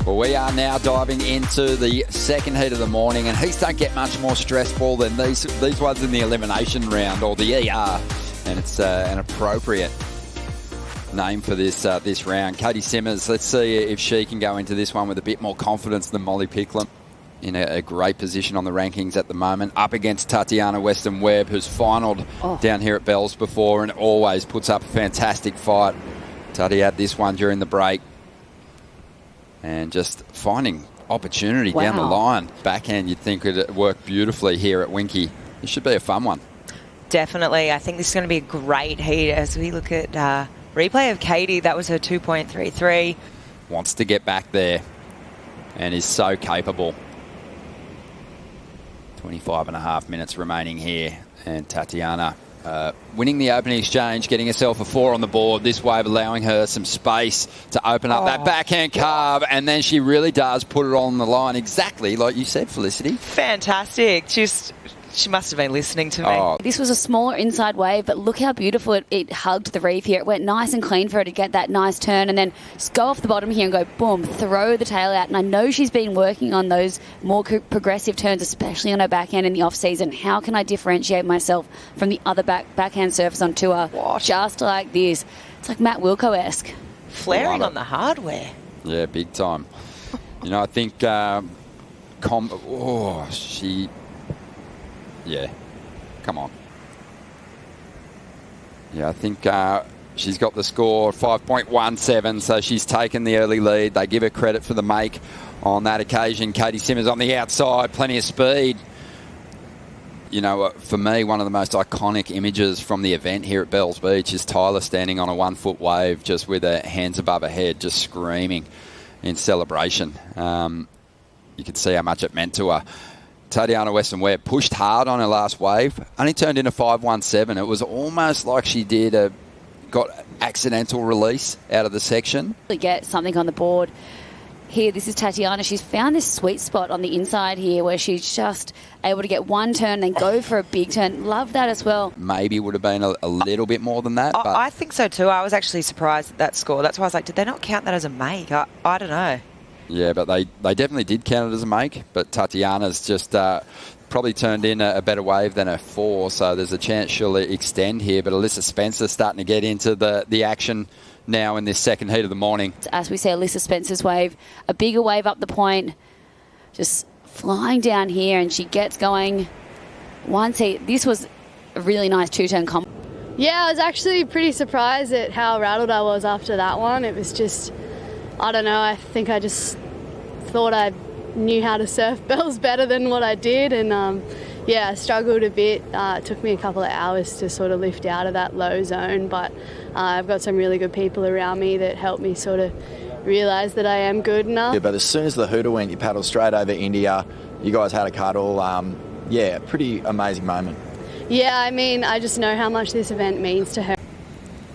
Well, we are now diving into the second heat of the morning, and heats don't get much more stressful than these ones in the elimination round, or the ER, and it's an appropriate name for this round. Kaity Simmers, let's see if she can go into this one with a bit more confidence than Molly Picklum. In a great position on the rankings at the moment, up against Tatiana Weston-Webb, who's finalled down here at Bells before and always puts up a fantastic fight. Tati had this one during the break and just finding opportunity down the line. Backhand, you'd think would work beautifully here at Winky. This should be a fun one. Definitely. I think this is going to be a great heat as we look at replay of Caity. That was her 2.33. Wants to get back there and is so capable. 25.5 minutes remaining here, and Tatiana winning the opening exchange, getting herself a 4 on the board. This wave allowing her some space to open up that backhand carve, and then she really does put it on the line, exactly like you said, Felicity. Fantastic. She must have been listening to me. This was a smaller inside wave, but look how beautiful it hugged the reef here. It went nice and clean for her to get that nice turn and then just go off the bottom here and go, boom, throw the tail out. And I know she's been working on those more progressive turns, especially on her backhand in the off-season. How can I differentiate myself from the other backhand surface on tour? Just like this. It's like Matt Wilco-esque. Flaring on the hardware. Yeah, big time. You know, I think yeah, come on. Yeah, I think she's got the score 5.17, so she's taken the early lead. They give her credit for the make on that occasion. Kaity Simmers on the outside, plenty of speed. You know, for me, one of the most iconic images from the event here at Bells Beach is Tyler standing on a 1-foot wave just with her hands above her head, just screaming in celebration. You could see how much it meant to her. Tatiana Weston-Webb pushed hard on her last wave, only turned into 5.17. It was almost like she got accidental release out of the section. Get something on the board here. This is Tatiana. She's found this sweet spot on the inside here where she's just able to get one turn, then go for a big turn. Love that as well. Maybe would have been a little bit more than that. But I think so too. I was actually surprised at that score. That's why I was like, did they not count that as a make? I don't know. Yeah, but they definitely did count it as a make. But Tatiana's just probably turned in a better wave than a 4, so there's a chance she'll extend here. But Alyssa Spencer's starting to get into the action now in this second heat of the morning. As we say, Alyssa Spencer's wave, a bigger wave up the point, just flying down here, and she gets going. Once this was a really nice 2-turn combo. Yeah, I was actually pretty surprised at how rattled I was after that one. It was just, I don't know, I think I just thought I knew how to surf bells better than what I did, and I struggled a bit. It took me a couple of hours to sort of lift out of that low zone, but I've got some really good people around me that helped me sort of realise that I am good enough. Yeah, but as soon as the hooter went, you paddled straight over India. You guys had a cuddle. Pretty amazing moment. Yeah, I mean, I just know how much this event means to her.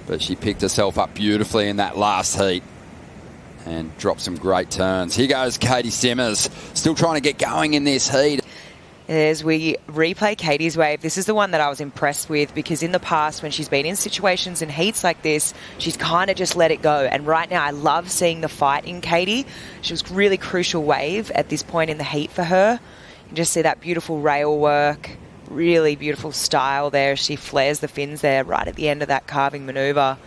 But she picked herself up beautifully in that last heat and dropped some great turns. Here goes Kaity Simmers, still trying to get going in this heat. As we replay Caity's wave, this is the one that I was impressed with, because in the past when she's been in situations and heats like this, she's kind of just let it go. And right now I love seeing the fight in Caity. She was really crucial wave at this point in the heat for her. You can just see that beautiful rail work, really beautiful style there. She flares the fins there right at the end of that carving manoeuvre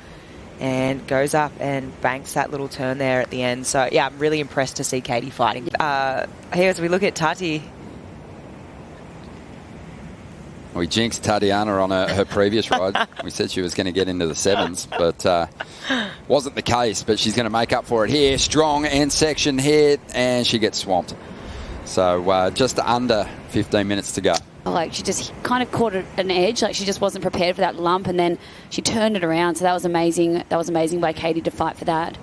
and goes up and banks that little turn there at the end. So, yeah, I'm really impressed to see Caity fighting. Here as we look at Tati. We jinxed Tatiana on her previous ride. We said she was going to get into the 7s, but wasn't the case. But she's going to make up for it here. Strong end section hit, and she gets swamped. So just under 15 minutes to go. Like, she just kind of caught an edge. Like, she just wasn't prepared for that lump, and then she turned it around. So that was amazing. That was amazing by Caity to fight for that.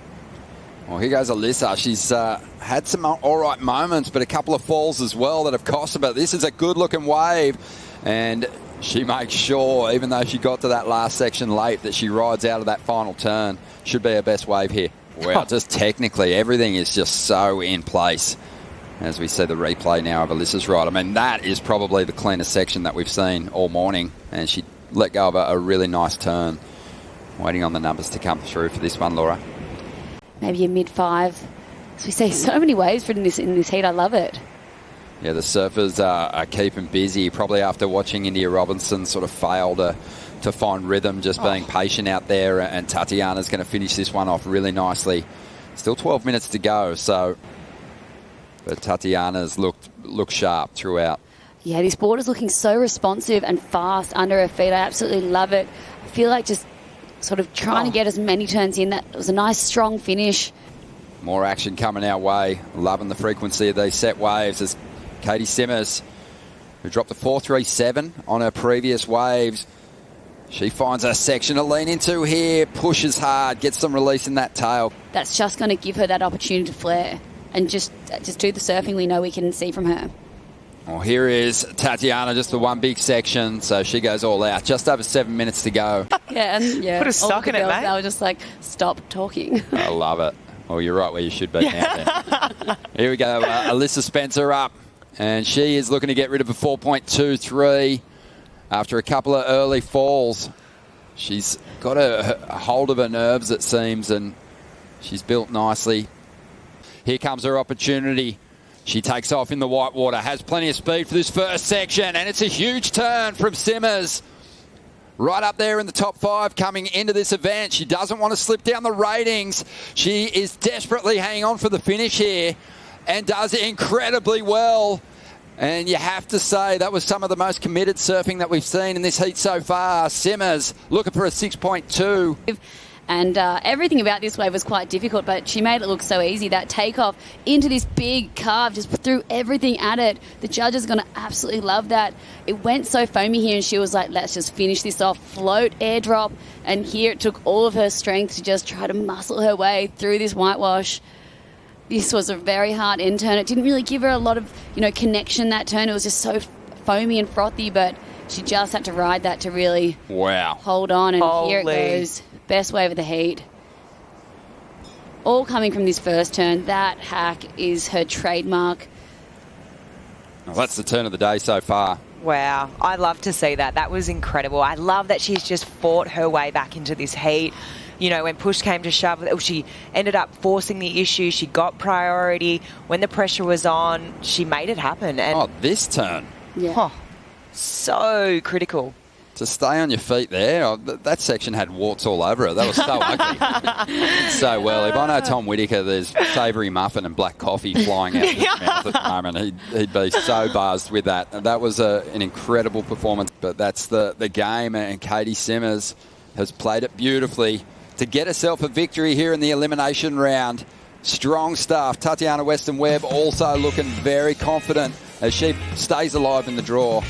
Well, here goes Alyssa. She's had some all right moments, but a couple of falls as well that have cost her. But this is a good-looking wave, and she makes sure, even though she got to that last section late, that she rides out of that final turn. Should be her best wave here. Well, just technically, everything is just so in place. As we see the replay now of Alyssa's ride. I mean, that is probably the cleanest section that we've seen all morning. And she let go of a really nice turn. Waiting on the numbers to come through for this one, Laura. Maybe a mid-5 So we see so many waves in this heat. I love it. Yeah, the surfers are keeping busy, probably after watching India Robinson sort of fail to find rhythm, just being patient out there, and Tatiana's going to finish this one off really nicely. Still 12 minutes to go, but Tatiana's looked sharp throughout. Yeah, this board is looking so responsive and fast under her feet. I absolutely love it. I feel like just sort of trying to get as many turns in. That was a nice, strong finish. More action coming our way. Loving the frequency of these set waves as Caity Simmers, who dropped a 4.37 on her previous waves. She finds a section to lean into here, pushes hard, gets some release in that tail. That's just going to give her that opportunity to flare and just do the surfing we know we can see from her. Well, here is Tatiana, just the one big section, so she goes all out. Just over 7 minutes to go. Yeah, and put a sock in it, mate. They were just like, stop talking. I love it. Well, you're right where you should be now. Then. Here we go. Alyssa Spencer up, and she is looking to get rid of a 4.23 after a couple of early falls. She's got a hold of her nerves, it seems, and she's built nicely. Here comes her opportunity. She takes off in the whitewater, has plenty of speed for this first section, and it's a huge turn from Simmers. Right up there in the top 5 coming into this event. She doesn't want to slip down the ratings. She is desperately hanging on for the finish here and does incredibly well. And you have to say that was some of the most committed surfing that we've seen in this heat so far. Simmers looking for a 6.2. And everything about this wave was quite difficult, but she made it look so easy. That takeoff into this big carve just threw everything at it. The judges are going to absolutely love that. It went so foamy here, and she was like, let's just finish this off. Float, airdrop. And here it took all of her strength to just try to muscle her way through this whitewash. This was a very hard end turn. It didn't really give her a lot of, connection, that turn. It was just so foamy and frothy, but she just had to ride that to really hold on. And here it goes. Best wave of the heat. All coming from this first turn. That hack is her trademark. Well, that's the turn of the day so far. Wow, I love to see that. That was incredible. I love that she's just fought her way back into this heat. When push came to shove, she ended up forcing the issue. She got priority. When the pressure was on, she made it happen. And this turn. Yeah. So critical. To stay on your feet there, that section had warts all over it. That was so ugly. So well. If I know Tom Whittaker, there's savoury muffin and black coffee flying out of his mouth at the moment. He'd be so buzzed with that. And that was an incredible performance. But that's the game, and Caity Simmers has played it beautifully to get herself a victory here in the elimination round. Strong stuff. Tatiana Weston-Webb also looking very confident as she stays alive in the draw.